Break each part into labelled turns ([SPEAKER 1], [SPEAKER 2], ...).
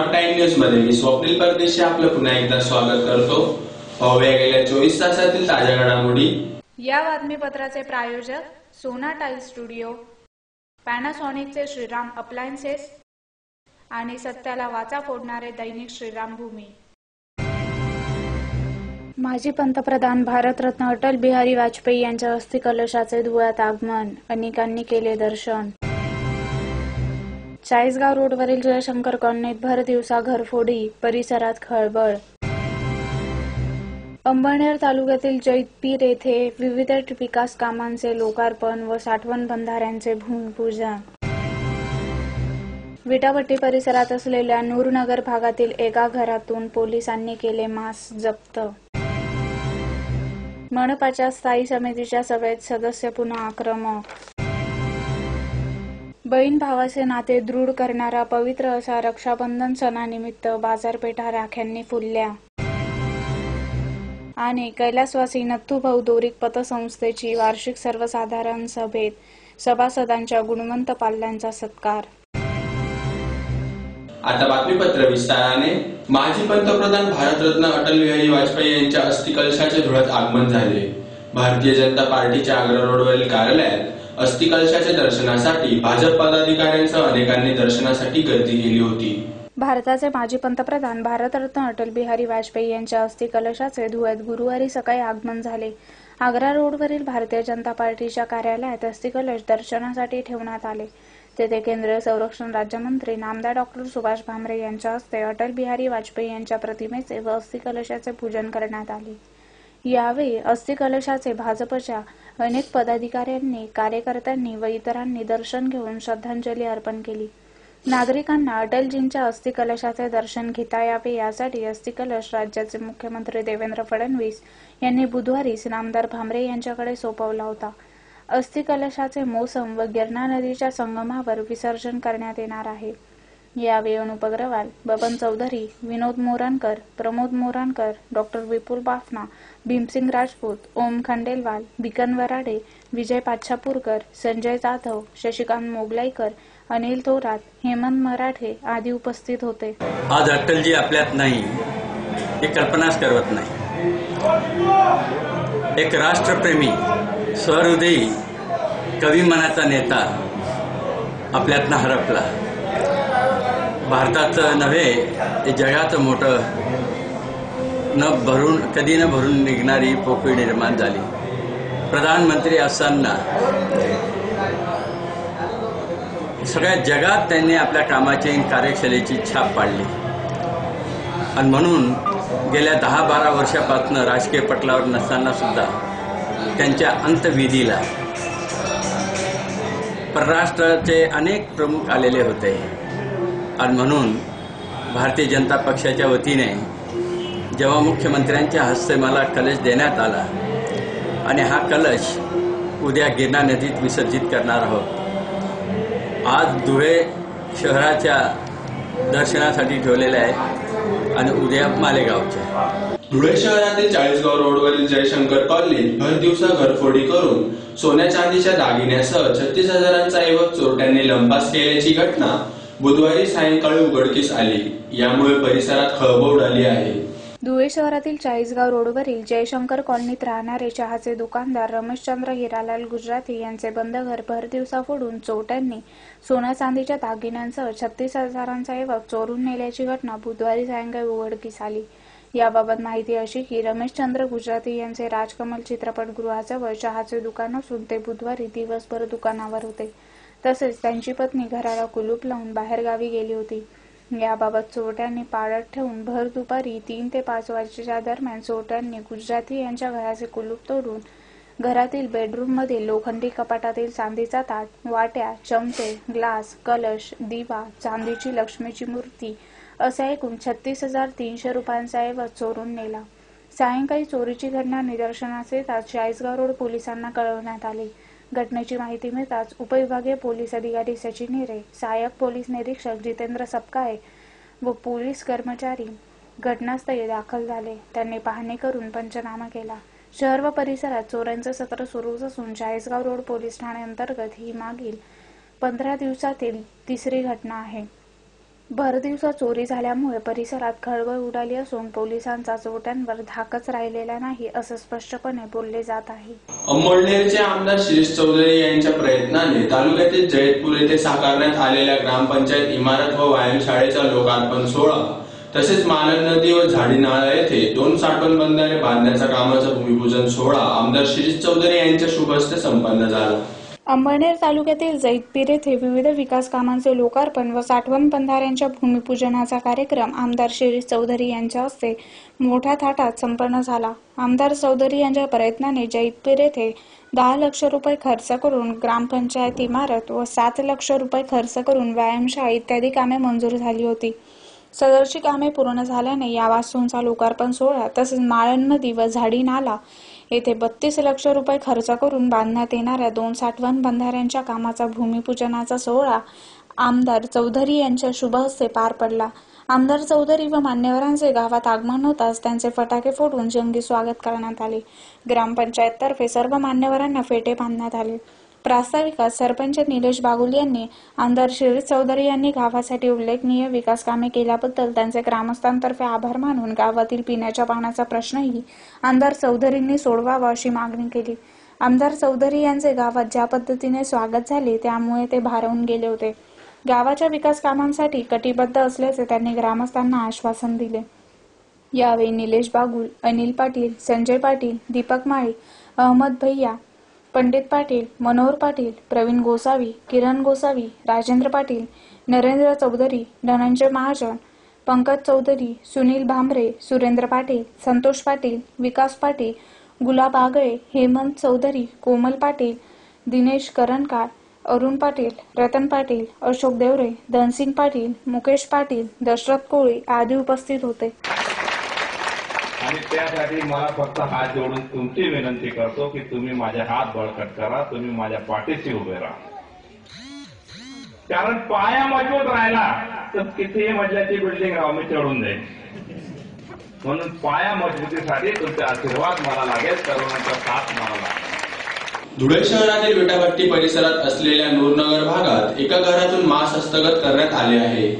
[SPEAKER 1] Not time news मध्ये मी स्वप्नील परदेशी आपलं पुन्हा एकदा स्वागत करतो। पाहूया गेल्या 24 तासातील ताज्या घडामोडी।
[SPEAKER 2] या बातमीपत्राचे प्रायोजक सोना टाइल स्टुडिओ, पॅनासॉनिकचे श्रीराम अप्लायन्सेस आणि सत्याला वाचा फोडणारे दैनिक श्रीराम भूमी। माजी पंतप्रधान भारतरत्न अटल बिहारी वाजपेयी यांच्या अस्थि कलशाचे धुळ्यात आगमन, अनेकांनी केले दर्शन। चाळीसगाव रोडवरील जयशंकर कॉलनीत भर दिवसा घरफोडी, परिसरात खळबळ। अंबळनेर तालुक्यातील जैतपीर येथे विविध विकास कामांचे लोकार्पण व साठवण बंधाऱ्यांचे भूमिपूजन। विटापट्टी परिसरात असलेल्या नूरनगर भागातील एका घरातून पोलिसांनी केले मास्क जप्त। मनपाच्या स्थायी समितीच्या सभेत सदस्य पुन्हा आक्रमक। बहीण भावाचे नाते दृढ करणारा पवित्र असा रक्षाबंधन सणानिमित्त बाजारपेठा राख्यांनी फुलल्या। आणि कैलासवासी नथुभाऊ दोरीक पतसंस्थेची वार्षिक सर्वसाधारण सभेत सभासदांच्या गुणवंत पाल्यांचा सत्कार।
[SPEAKER 1] आता बातमीपत्र विस्ताराने। माजी पंतप्रधान भारतरत्न अटल बिहारी वाजपेयी यांच्या अस्थि कलशाचे धुळ्यात आगमन झाले। भारतीय जनता पार्टीच्या आग्रा रोडवरील कार्यालयात अस्थि कलशाच्या दर्शनासाठी भाजप पदाधिकाऱ्यांसह अनेकांनी दर्शनासाठी गर्दी केली होती।
[SPEAKER 2] भारताचे माजी पंतप्रधान भारतरत्न अटल बिहारी वाजपेयी यांच्या अस्थि कलशाचे धुळ्यात गुरुवारी सकाळी आगमन झाले। आग्रा रोडवरील भारतीय जनता पार्टीच्या कार्यालयात अस्थि कलश दर्शनासाठी ठेवण्यात आले। तेथे केंद्रीय संरक्षण राज्यमंत्री नामदार डॉ. सुभाष भामरे यांच्या हस्ते अटल बिहारी वाजपेयी यांच्या प्रतिमेचे व अस्थि कलशाचे पूजन करण्यात आले। यावेळी अस्थि कलशाचे भाजपच्या अनेक पदाधिकाऱ्यांनी, कार्यकर्त्यांनी व इतरांनी दर्शन घेऊन श्रद्धांजली अर्पण केली। नागरिकांना अटलजींच्या अस्थि कलशाचे दर्शन घेता यावे यासाठी अस्थि कलश राज्याचे मुख्यमंत्री देवेंद्र फडणवीस यांनी बुधवारी नामदार भामरे यांच्याकडे सोपवला होता। अस्थि कलशाचे मोसम व गिरणा नदीच्या संगमावर विसर्जन करण्यात येणार आहे। यावेळी अनुप अग्रवाल, बबन चौधरी, विनोद मोरणकर, प्रमोद मोरणकर, डॉ. विपुल बाफना, भीमसिंग राजपूत, ओम खंडेलवाल, बिकन वराडे, विजय पाच्छापूरकर, संजय जाधव, शशिकांत मोगलाईकर, अनिल थोरात, हेमंत मराठे आदी उपस्थित होते।
[SPEAKER 3] आज अटलजी आपल्यात नाही हे कल्पनाच करवत नाही। एक राष्ट्रप्रेमी, सहृदयी, कवी मनाचा नेता आपल्यातनं हरपला। भारताचं नव्हे ते जगाचं मोठं कधी न भरून निघणारी पोकळी निर्माण झाली। प्रधानमंत्री असताना सगळ्या जगात त्यांनी आपल्या कामाची कार्यक्षमतेची छाप पाडली आणि म्हणून गेल्या 10-12 वर्षापासून राजकीय पटलावर नसताना सुद्धा त्यांच्या अंतविधीला परराष्ट्राचे अनेक प्रमुख आलेले होते आणि म्हणून भारतीय जनता पक्षाच्या वतीने जेव्हा मुख्यमंत्र्यांच्या हस्ते मला कलश देण्यात आला आणि हा कलश उद्या गिरणा नदीत विसर्जित करणार आहोत। आज धुळे शहराच्या दर्शनासाठी ठेवलेले आहे आणि उद्या मालेगावच्या।
[SPEAKER 1] धुळे शहरातील चाळीसगाव रोडवरील जयशंकर कॉलनीत भर दिवसा घरफोडी करून सोन्या चांदीच्या दागिन्यासह 36,000चा ऐवज चोरट्यांनी लंपास केल्याची घटना बुधवारी सायंकाळी उघडकीस आली। यामुळे परिसरात खळबळ उडाली आहे।
[SPEAKER 2] धुळे शहरातील चाळीसगाव रोडवरील जयशंकर कॉलनीत राहणारे चहाचे दुकानदार रमेशचंद्र हिरालाल गुजराती यांचे बंद घर भर दिवसा फोडून चोरट्यांनी सोन्या चांदीच्या दागिन्यांसह 36,000चा ऐवज चोरून नेल्याची घटना बुधवारी सायंकाळी उघडकीस आली। याबाबत माहिती अशी की रमेशचंद्र गुजराती यांचे राजकमल चित्रपटगृहाजवळ चहाचे दुकान असून ते बुधवारी दिवसभर दुकानावर होते। तसेच त्यांची पत्नी घराला कुलूप लावून बाहेरगावी गेली होती। याबाबत चोरट्यांनी पाळत ठेवून भर दुपारी 3 ते 5 वाजेच्या दरम्यान चोरट्यांनी गुजराती यांच्या घराचे कुलूप तोडून घरातील बेडरूममधील लोखंडी कपाटातील चांदीचा ताट, वाट्या, चमचे, ग्लास, कलश, दिवा, चांदीची लक्ष्मीची मूर्ती असा एकूण 36,300 रुपयांचा ऐवज चोरून नेला। सायंकाळी चोरीची घटना निदर्शनास येताच चाळीसगाव रोड पोलिसांना कळवण्यात आले। घटनेची माहिती मिळताच उपविभागीय पोलीस अधिकारी सचिन हिरे, सहाय्यक पोलीस निरीक्षक जितेंद्र सपकाळे व पोलीस कर्मचारी घटनास्थळी दाखल झाले। त्यांनी पाहणी करून पंचनामा केला। शहर व परिसरात चोऱ्यांचे सत्र सुरूच असून चाळीसगाव रोड पोलीस ठाणे अंतर्गत ही मागील 15 दिवसातील तिसरी घटना आहे। भरदिवसा चोरी झाल्यामुळे परिसरात खळबळ उडाली असून पोलिसांचा चोरट्यांवर धाकच राहिलेला नाही असं स्पष्टपणे बोलले जात आहे.
[SPEAKER 1] अंमळनेरचे आमदार शिरीष चौधरी यांच्या प्रयत्नाने तालुक्यातील जैतपूर येथे साकारण्यात आलेल्या ग्रामपंचायत इमारत व व्यायामशाळेचा लोकार्पण सोहळा तसेच मालन नदी व झाडीनाळा येथे 2 साठवण बंधारे बांधण्याच्या कामाचा भूमिपूजन सोहळा आमदार शिरीष चौधरी यांच्या शुभ हस्ते संपन्न झाला.
[SPEAKER 2] अंमळनेर तालुक्यातील जैतपीर येथे विविध विकास कामांचे लोकार्पण व साठवण बंधाऱ्यांच्या भूमिपूजनाचा कार्यक्रम आमदार शिरीष चौधरी यांच्या हस्ते मोठ्या थाटात संपन्न झाला. आमदार चौधरी यांच्या प्रयत्नाने जैतपीर येथे 10 लाख रुपये खर्च करून ग्रामपंचायत इमारत व 7 लाख रुपये खर्च करून व्यायामशाळा इत्यादी कामे मंजूर झाली होती. सदरची कामे पूर्ण झाल्याने या वास्तूंचा लोकार्पण सोहळा तसेच माळण नदी व झाडी नाला येथे 32 लाख रुपये खर्च करून बांधण्यात येणाऱ्या 2 साठवण बंधाऱ्यांच्या कामाचा भूमिपूजनाचा सोहळा आमदार चौधरी यांच्या शुभ हस्ते पार पडला. आमदार चौधरी व मान्यवरांचे गावात आगमन होताच त्यांचे फटाके फोडून जंगी स्वागत करण्यात आले. ग्रामपंचायततर्फे सर्व मान्यवरांना फेटे बांधण्यात आले. प्रास्ताविकात सरपंच निलेश बागुल यांनी आमदार शिरीष चौधरी यांनी गावासाठी उल्लेखनीय विकास कामे केल्याबद्दल त्यांचे ग्रामस्थांतर्फे आभार मानून गावातील पिण्याच्या पाण्याचा प्रश्नही आमदार चौधरींनी सोडवावा अशी मागणी केली. आमदार चौधरी यांचे गावात ज्या पद्धतीने स्वागत झाले त्यामुळे ते भारावून गेले होते. गावाच्या विकास कामांसाठी कटिबद्ध असल्याचे त्यांनी ग्रामस्थांना आश्वासन दिले. यावेळी निलेश बागुल, अनिल पाटील, संजय पाटील, दीपक माळी, अहमद भैया, पंडित पाटील, मनोहर पाटील, प्रवीण गोसावी, किरण गोसावी, राजेंद्र पाटील, नरेंद्र चौधरी, धनंजय महाजन, पंकज चौधरी, सुनील भांबरे, सुरेंद्र पाटील, संतोष पाटील, विकास पाटील, गुलाब आगळे, हेमंत चौधरी, कोमल पाटील, दिनेश करणकार, अरुण पाटील, रतन पाटील, अशोक देवरे, धनसिंग पाटील, मुकेश पाटील, दशरथ कोळी आदी उपस्थित होते.
[SPEAKER 4] आणि त्यासाठी मला फक्त हात जोडून तुमची विनंती करतो की तुम्ही माझे हात बळकट करा, तुम्ही माझ्या पाठीशी उभे राहा. कारण पाया मजबूत राहिला तर कितीही मजल्याची बिल्डिंग राहू मी चढून जाईल. म्हणून पाया मजबूतीसाठी तुमचे आशीर्वाद मला लागेल, तरुणांचा साथ मला लागेल.
[SPEAKER 1] धुळे शहरातील विटाभट्टी परिसरात असलेल्या नूरनगर भागात एका घरातून मांस हस्तगत करण्यात आले आहे.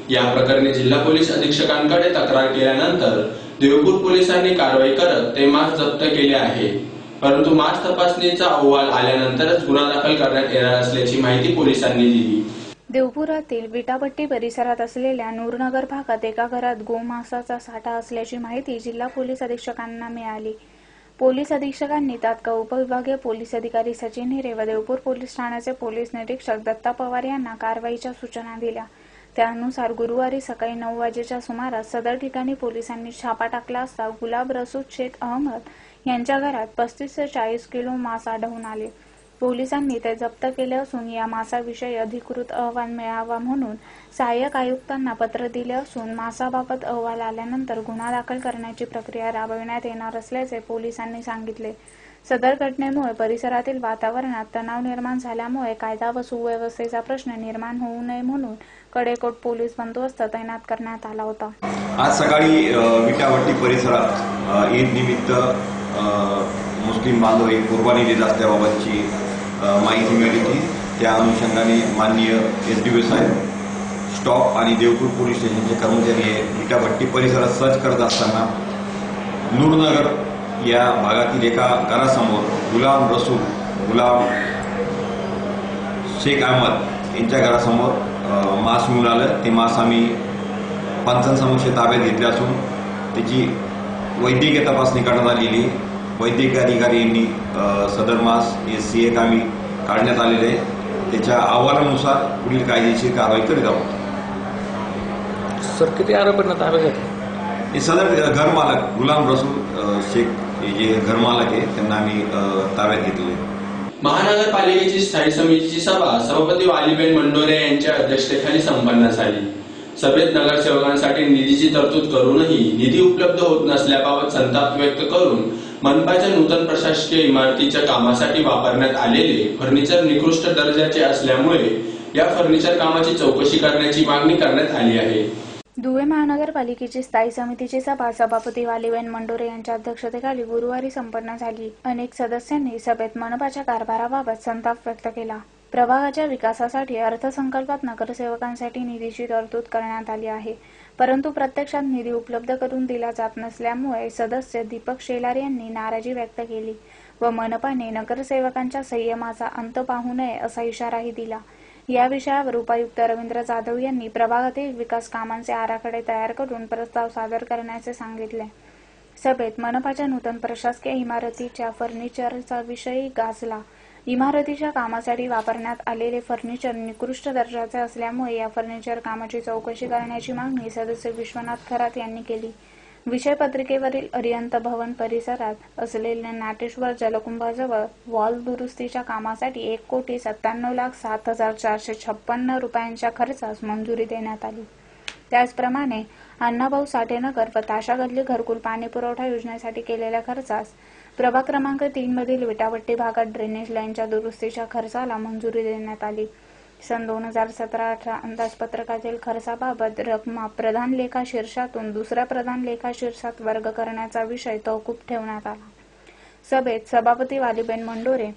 [SPEAKER 1] या प्रकरणी जिल्हा पोलीस अधीक्षकांकडे तक्रार केल्यानंतर देवपूर पोलिसांनी कारवाई करत ते मांस जप्त केले आहे. परंतु मांस तपासणीचा अहवाल आल्यानंतरच गुन्हा दाखल करण्यात येणार असल्याची माहिती पोलिसांनी दिली.
[SPEAKER 2] देवपुरातील विटाभट्टी परिसरात असलेल्या नूरनगर भागात एका घरात गोमांसाचा साठा असल्याची माहिती जिल्हा पोलीस अधीक्षकांना मिळाली. पोलीस अधीक्षकांनी तात्काळ उपविभागीय पोलीस अधिकारी सचिन हिरे व देवपूर पोलीस ठाण्याचे पोलीस निरीक्षक दत्ता पवार यांना कारवाईच्या सूचना दिल्या. त्यानुसार गुरुवारी सकाळी 9 वाजेच्या सुमारास सदर ठिकाणी पोलिसांनी छापा टाकला असता गुलाब रसूद शेख अहमद यांच्या घरात 35 ते 40 किलो मांस आढळून आले. पोलिसांनी ते जप्त केले असून या मांसाविषयी अधिकृत अहवाल मिळावा म्हणून सहाय्यक आयुक्तांना पत्र दिले असून मांसाबाबत अहवाल आल्यानंतर गुन्हा दाखल करण्याची प्रक्रिया राबविण्यात येणार असल्याचे पोलिसांनी सांगितले. सदर घटनेमुळे परिसरातील वातावरणात तणाव निर्माण झाल्यामुळे कायदा व सुव्यवस्थेचा प्रश्न निर्माण होऊ नये म्हणून कडेकोट पोलीस बंदोबस्त तैनात करण्यात आला होता.
[SPEAKER 5] आज सकाळी विटाभट्टी परिसरात ईद निमित्त मुस्लिम बांधव एक कुर्बानी देत असल्याबाबतची माहिती मिळाली होती. त्या अनुषंगाने माननीय SDO साहेब, स्टॉप आणि देवपूर पोलीस स्टेशनचे कर्मचारी हे विटाभट्टी परिसरात सर्च करत असताना नूरनगर या भागातील एका घरासमोर गुलाब शेख अहमद यांच्या घरासमोर मांस मिळून आलं. ते मांस आम्ही पंचांसमक्ष ताब्यात घेतले असून त्याची वैद्यकीय तपासणी करण्यात आलेली. वैद्यकीय अधिकारी यांनी सदर मांस SCA कामी काढण्यात आलेले आहे. त्याच्या अहवालानुसार पुढील कायदेशीर कारवाई करीत आहोत.
[SPEAKER 6] सर, किती आरोपींना ताब्यात घेतले?
[SPEAKER 5] हे सदर घरमालक गुलाम रसूल शेख जे घरमालक आहे त्यांना आम्ही ताब्यात घेतले.
[SPEAKER 1] महानगरपालिकेची स्थायी समितीची सभा सभापती वालीबेन मंडोरे यांच्या अध्यक्षतेखाली संपन्न झाली. सभेत नगरसेवकांसाठी निधीची तरतूद करूनही निधी उपलब्ध होत नसल्याबाबत संताप व्यक्त करून मनपाच्या नूतन प्रशासकीय इमारतीच्या कामासाठी वापरण्यात आलेले फर्निचर निकृष्ट दर्जाचे असल्यामुळे या फर्निचर कामाची चौकशी करण्याची मागणी करण्यात आली आहे.
[SPEAKER 2] धुळे महानगरपालिकेची स्थायी समितीची सभा सभापती वालीबेन मंडोरे यांच्या अध्यक्षतेखाली गुरुवारी संपन्न झाली. अनेक सदस्यांनी सभेत मनपाच्या कारभाराबाबत संताप व्यक्त केला. प्रभागाच्या विकासासाठी अर्थसंकल्पात नगरसेवकांसाठी निधीची तरतूद करण्यात आली आहे, परंतु प्रत्यक्षात निधी उपलब्ध करून दिला जात नसल्यामुळे सदस्य दीपक शेलार यांनी नाराजी व्यक्त केली व मनपाने नगरसेवकांच्या संयमाचा अंत पाहू नये असा इशाराही दिला। या विषयावर उपायुक्त रवींद्र जाधव यांनी प्रभागातील विकास कामांचे आराखडे तयार करून प्रस्ताव सादर करण्याचे सांगितले। सभेत मनपाच्या नूतन प्रशासकीय इमारतीच्या फर्निचरचा विषयही गाजला। इमारतीच्या कामासाठी वापरण्यात आलेले फर्निचर निकृष्ट दर्जाचे असल्यामुळे या फर्निचर कामाची चौकशी करण्याची मागणी सदस्य विश्वनाथ खरात यांनी केली। विषयपत्रिकेवरील अरिहंत भवन परिसरात असलेल्या नाटेश्वर जलकुंभाजवळ वॉल दुरुस्तीच्या कामासाठी 1,97,07,456 रुपयांच्या खर्चास मंजुरी देण्यात आली। त्याचप्रमाणे अण्णाभाऊ साठे नगर व ताशा गल्ली घरकुल पाणी पुरवठा योजनेसाठी केलेल्या खर्चास प्रभाग क्रमांक 3 मधील विटावट्टी भागात ड्रेनेज लाईनच्या दुरुस्तीच्या खर्चाला मंजुरी देण्यात आली। सन 2017-18 अंदाजपत्रकातील खर्चाबाबत रक्कम प्रधान लेखा शीर्षातून दुसऱ्या प्रधान लेखा शीर्षात वर्ग करण्याचा विषय तहकूब ठेवण्यात आला। सभेत सभापती वालीबेन मंडोरे,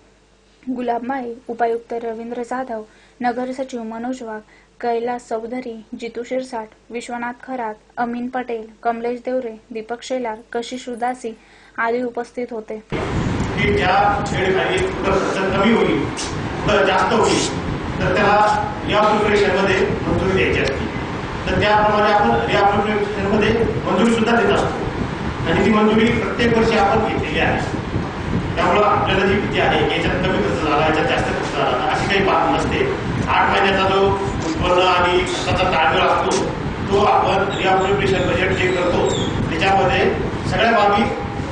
[SPEAKER 2] गुलाबमाळी, उपायुक्त रवींद्र जाधव, नगर सचिव मनोज वाघ, कैलास चौधरी, जितू शिरसाट, विश्वनाथ खरात, अमीन पटेल, कमलेश देवरे, दीपक शेलार, कशिश उदासी आदी उपस्थित होते।
[SPEAKER 7] की ज्या खेळखाली खर्च कमी होईल तर जास्त होईल तर त्याला रिअप्रोप्रिएशनमध्ये मंजुरी द्यायची असते, तर त्याप्रमाणे आपण रिअप्रोप्रिएशनमध्ये मंजुरी सुद्धा देत असतो आणि ती मंजुरी प्रत्येक वर्षी आपण घेतलेली आहे। त्यामुळे आपल्याला जी भीती आहे की याच्यात कमी खर्च झाला, याच्यात जास्त खर्च झाला, अशी काही बाब नसते। 8 महिन्याचा जो उत्पन्न आणि खर्चाचा ताळमेळ असतो तो आपण रिअप्रोप्रिएशन बजेट जे करतो त्याच्यामध्ये सगळ्या बाबी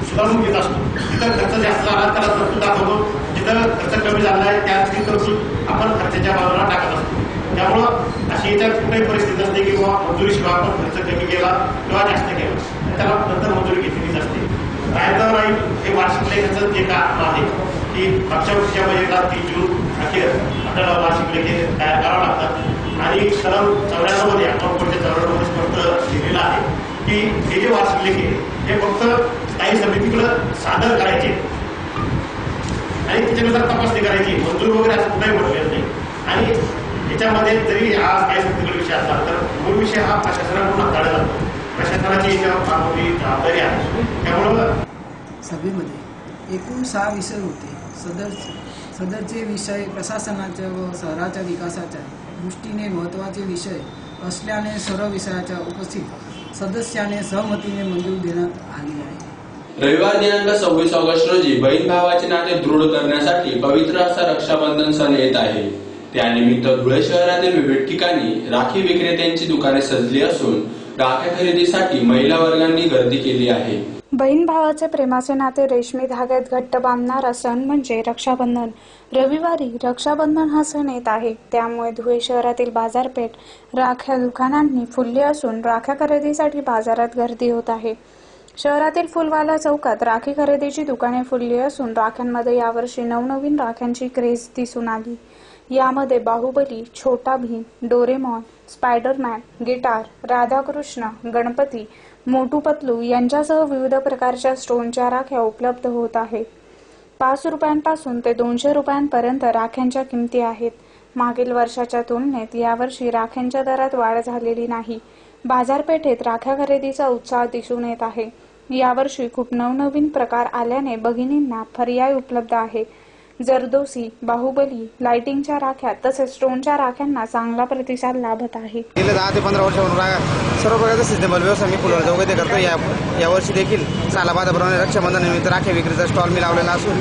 [SPEAKER 7] सुधारून घेत असतो। जिथं खर्च जास्त झाला त्याला तरतूद दाखवतो, जिथं खर्च कमी झाला आहे त्याची तरतूद आपण खर्चाच्या बाजूला टाकत असतो। त्यामुळं अशी याच्यात कुठेही परिस्थिती नसते की बाबा मंजुरीशिवाय आपण खर्च कमी केला किंवा जास्त केला, त्याला नंतर मंजुरी घेतलीच असते। रायगाव राहील हे वार्षिक लेखाचं जे काम आहे की मागच्या वर्षीच्या बजेटला 30 जून अखेर आपल्याला वार्षिक लेखे तयार करावं लागतात आणि कलम 94 मध्ये आपण पुढच्या 94 मध्ये स्पष्ट लिहिलेलं आहे की हे जे वार्षिक लेखे हे फक्त स्थायी समितीकडे सादर करायचे आणि त्याच्यानुसार तपासणी करायची, मंजूर वगैरे असं कुठेही म्हटलेलं नाही। आणि याच्यामध्ये जरी हा स्थायी समितीकडे विषय असला तर मूळ विषय हा प्रशासनाकडून हाताळला जातो, प्रशासनाची याच्यावर फार मोठी जबाबदारी आहे। त्यामुळं
[SPEAKER 8] सभेमध्ये एकूण 6 विषय होते। सदरचे विषय प्रशासनाच्या व शहराच्या विकासाच्या दृष्टीने महत्त्वाचे विषय असल्याने सर्व विषयाच्या उपस्थित सदस्याने सहमतीने मंजूर देण्यात आली आहे।
[SPEAKER 1] रविवार दिनांक 26 ऑगस्ट रोजी बहीण भावाचे नाते दृढ करण्यासाठी पवित्र असा रक्षाबंधन सण येत आहे। त्यानिमित्त धुळे शहरातील विविध ठिकाणी राखी विक्रेत्यांची दुकाने सजली असून राख्या खरेदीसाठी महिला वर्गांनी गर्दी केली आहे।
[SPEAKER 2] बहीण भावाचे प्रेमाचे नाते रेशमी धाग्यात घट्ट बांधणारा सण म्हणजे रक्षाबंधन। रविवारी रक्षाबंधन हा सण येत आहे, त्यामुळे धुळे शहरातील बाजारपेठ राख्या दुकानांनी फुलली असून राख्या खरेदीसाठी बाजारात गर्दी होत आहे। शहरातील फुलवाला चौकात राखी खरेदीची दुकाने फुलली असून राख्यांमध्ये यावर्षी नवनवीन राख्यांची क्रेज दिसून आली। यामध्ये Baahubali, Chhota Bheem, Doraemon, Spiderman, guitar, Radhakrishna, Ganpati, Motu Patlu यांच्यासह विविध प्रकारच्या स्टोनच्या राख्या उपलब्ध होत आहेत। 5 रुपयांपासून ते 200 रुपयांपर्यंत राख्यांच्या किमती आहेत। मागील वर्षाच्या तुलनेत यावर्षी राख्यांच्या दरात वाढ झालेली नाही। बाजारपेठेत राख्या खरेदीचा उत्साह दिसून येत आहे। यावर्षी खूप नवनवीन प्रकार आल्याने भगिनींना पर्याय उपलब्ध आहे। जरदोसी, बाहुबली, लाइटिंगच्या राख्या तसेच स्टोनच्या राख्यांना चांगला प्रतिसाद लाभत आहे।
[SPEAKER 9] गेल्या 10 ते 15 वर्षापासून सर्व प्रकारचा सिस्टमेबल व्यवसाय मी फुलवाला चौकात करतो। यावर्षी देखील सालाबादाप्रमाणे रक्षाबंधनानिमित्त राख्या विक्रीचा स्टॉल मी लावलेला असून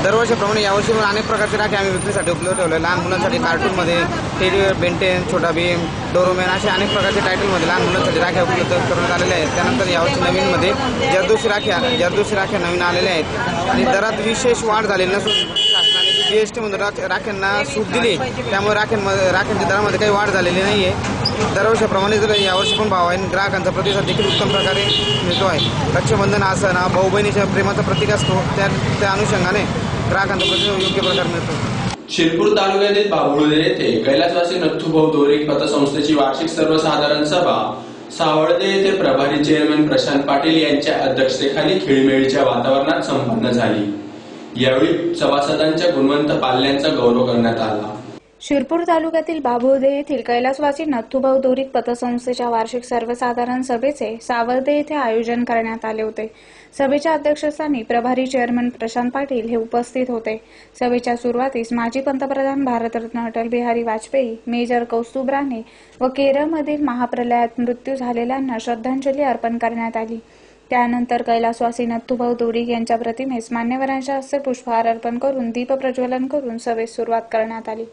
[SPEAKER 9] दरवर्षीप्रमाणे यावर्षी पण अनेक प्रकारचे राख्या आम्ही विक्रीसाठी उपलब्ध ठेवले। लहान मुलांसाठी कार्टूनमध्ये टेडी बेअर, बेंटेन, छोटा भीम, डोरोमॅन असे अनेक प्रकारचे टायटलमध्ये लहान मुलांसाठी राख्या उपलब्ध करण्यात आलेल्या आहेत। त्यानंतर यावर्षी नवीनमध्ये जरदोशी राख्या नवीन आलेल्या आहेत आणि दरात विशेष वाढ झालेली नसून शासनाने GST मधून राख्यांना सूट दिली, त्यामुळे राख्यांच्या दरामध्ये काही वाढ झालेली नाही आहे। दरवर्षीप्रमाणे जर यावर्षी पण भाव आहे, ग्राहकांचा प्रतिसाद देखील उत्तम प्रकारे मिळतो आहे। रक्षाबंधन हा सण भाऊ बहिणीच्या प्रेमाचा प्रतीक असतो, त्या अनुषंगाने ग्राहकांचा प्रतिसाद योग्य प्रकारे मिळतो।
[SPEAKER 1] शिरपूर तालुक्यातील बाभुळे येथे कैलासवासी नथुभाऊ दोरे पतसंस्थेची वार्षिक सर्वसाधारण सभा सावळदे येथे प्रभारी चेअरमन प्रशांत पाटील यांच्या अध्यक्षतेखाली खेळीमेळीच्या वातावरणात संपन्न झाली। यावेळी सभासदांच्या गुणवंत पाल्यांचा गौरव करण्यात आला.
[SPEAKER 2] शिरपूर तालुक्यातील बाभुर्दे येथील कैलासवासी नथुभाऊ दोरीक पतसंस्थेच्या वार्षिक सर्वसाधारण सभेचे सावर्दे येथे आयोजन करण्यात आले होते. सभेच्या अध्यक्षस्थानी प्रभारी चेअरमन प्रशांत पाटील हे उपस्थित होते. सभेच्या सुरुवातीस माजी पंतप्रधान भारतरत्न अटल बिहारी वाजपेयी, मेजर कौस्तुभ राणे व केरळमधील महाप्रलयात मृत्यू झालेल्यांना श्रद्धांजली अर्पण करण्यात आली. त्यानंतर कैलासवासी नथुभाऊ दोरीक यांच्या प्रतिमेस मान्यवरांच्या हस्ते पुष्पहार अर्पण करून दीप प्रज्वलन करून सभेस सुरुवात करण्यात आली.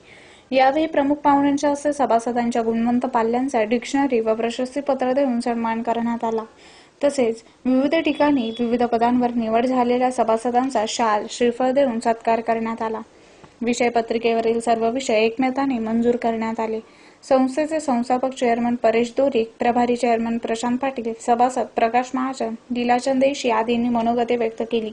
[SPEAKER 2] यावेळी प्रमुख पाहुण्यांच्या हस्ते सभासदांच्या गुणवंत पाल्यांचा डिक्शनरी व प्रशस्तीपत्र देऊन सन्मान करण्यात आला. तसेच विविध ठिकाणी विविध पदांवर निवड झालेल्या सभासदांचा शाल, श्रीफळ देऊन सत्कार करण्यात आला. विषय पत्रिकेवरील सर्व विषय एकमताने मंजूर करण्यात आले. संस्थेचे संस्थापक चेअरमन परेश दोरीक, प्रभारी चेअरमन प्रशांत पाटील, सभासद प्रकाश महाजन, लीलाचंद देशी आदींनी मनोगते व्यक्त केली.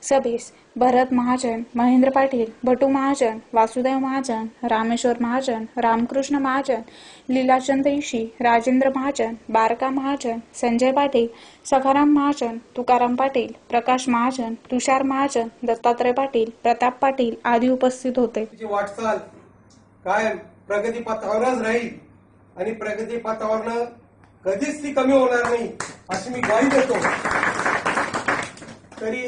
[SPEAKER 2] सभेस भरत महाजन, महेंद्र पाटील, भटू महाजन, वासुदेव महाजन, रामेश्वर महाजन, रामकृष्ण महाजन, लीलाचंद देशी, राजेंद्र महाजन, बारका महाजन, संजय पाटील, सखाराम महाजन, तुकाराम पाटील, प्रकाश महाजन, तुषार महाजन, दत्तात्रय पाटील, प्रताप पाटील आदी उपस्थित होते.
[SPEAKER 10] वाटचाल कायम प्रगती पथावरच राहील आणि प्रगती पथावरनं कधीच ती कमी होणार नाही अशी मी ग्वाही देतो. तरी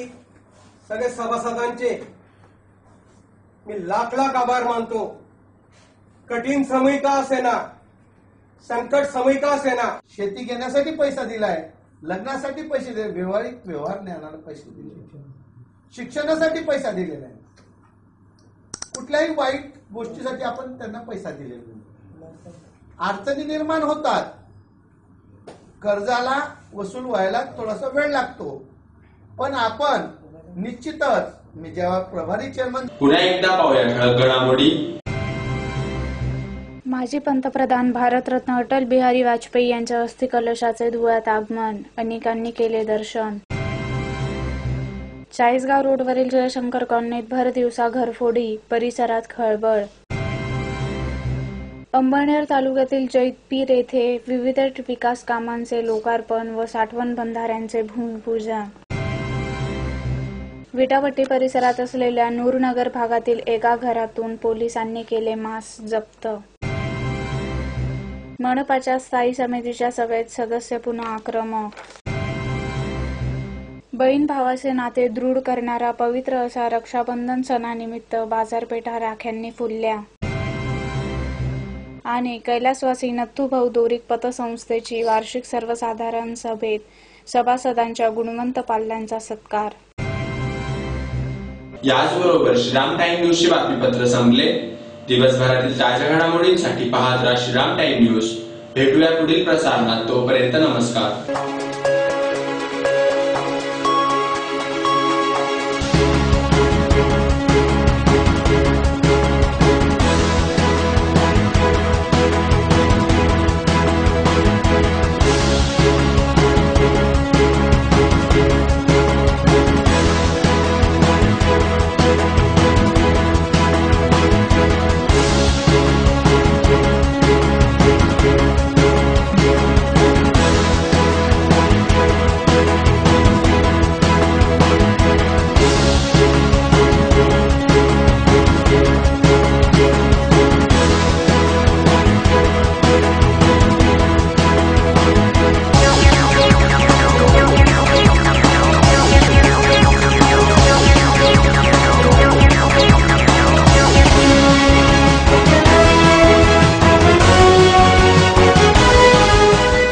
[SPEAKER 10] सगळे सभासदांचे मी लाख लाख आभार मानतो. कठीण समय का असेना, संकट समय का असेना, शेती घेण्यासाठी पैसा दिलाय, लग्नासाठी पैसे दिले, व्यावहारिक व्यवहार ज्ञानाला पैसे दिले, शिक्षणासाठी पैसा दिलेला आहे, कुठल्याही वाईट गोष्टीसाठी आपण त्यांना पैसा दिलेला. अडचणी निर्माण होतात, कर्जाला वसूल व्हायला थोडासा वेळ लागतो, पण आपण निश्चितच मी जेव्हा प्रभारी चेअरमन.
[SPEAKER 1] पुन्हा एकदा पाहूया ठळक घडामोडी.
[SPEAKER 2] माजी पंतप्रधान भारतरत्न अटल बिहारी वाजपेयी यांच्या अस्थिकलशाचे धुळ्यात आगमन, अनेकांनी केले दर्शन. चाळीसगाव रोडवरील जयशंकर कॉलनीत भर दिवसा घरफोडी, परिसरात खळबळ. अंबरनेर तालुक्यातील जैतपीर येथे विविध विकास कामांचे लोकार्पण व साठवण बंधाऱ्यांचे भूमिपूजन. विटापट्टी परिसरात असलेल्या नूरनगर भागातील एका घरातून पोलिसांनी केले मास्क जप्त. मनपाच्या स्थायी समितीच्या सभेत सदस्य पुन्हा आक्रमक. बहीण भावाचे नाते दृढ करणारा पवित्र असा रक्षाबंधन सणानिमित्त बाजारपेठा राख्यांनी फुलल्या. आणि कैलासवासी नथुभाऊ दोरीक पतसंस्थेची वार्षिक सर्वसाधारण सभेत सभासदांच्या गुणवंत पाल्यांचा सत्कार.
[SPEAKER 1] याचबरोबर श्रीराम टाइम न्यूजचे बातमीपत्र संपले. दिवसभरातील ताज्या घडामोडींसाठी पाहत राहा श्रीराम टाइम न्यूज. भेटूया पुढील प्रसारणात. तोपर्यंत नमस्कार.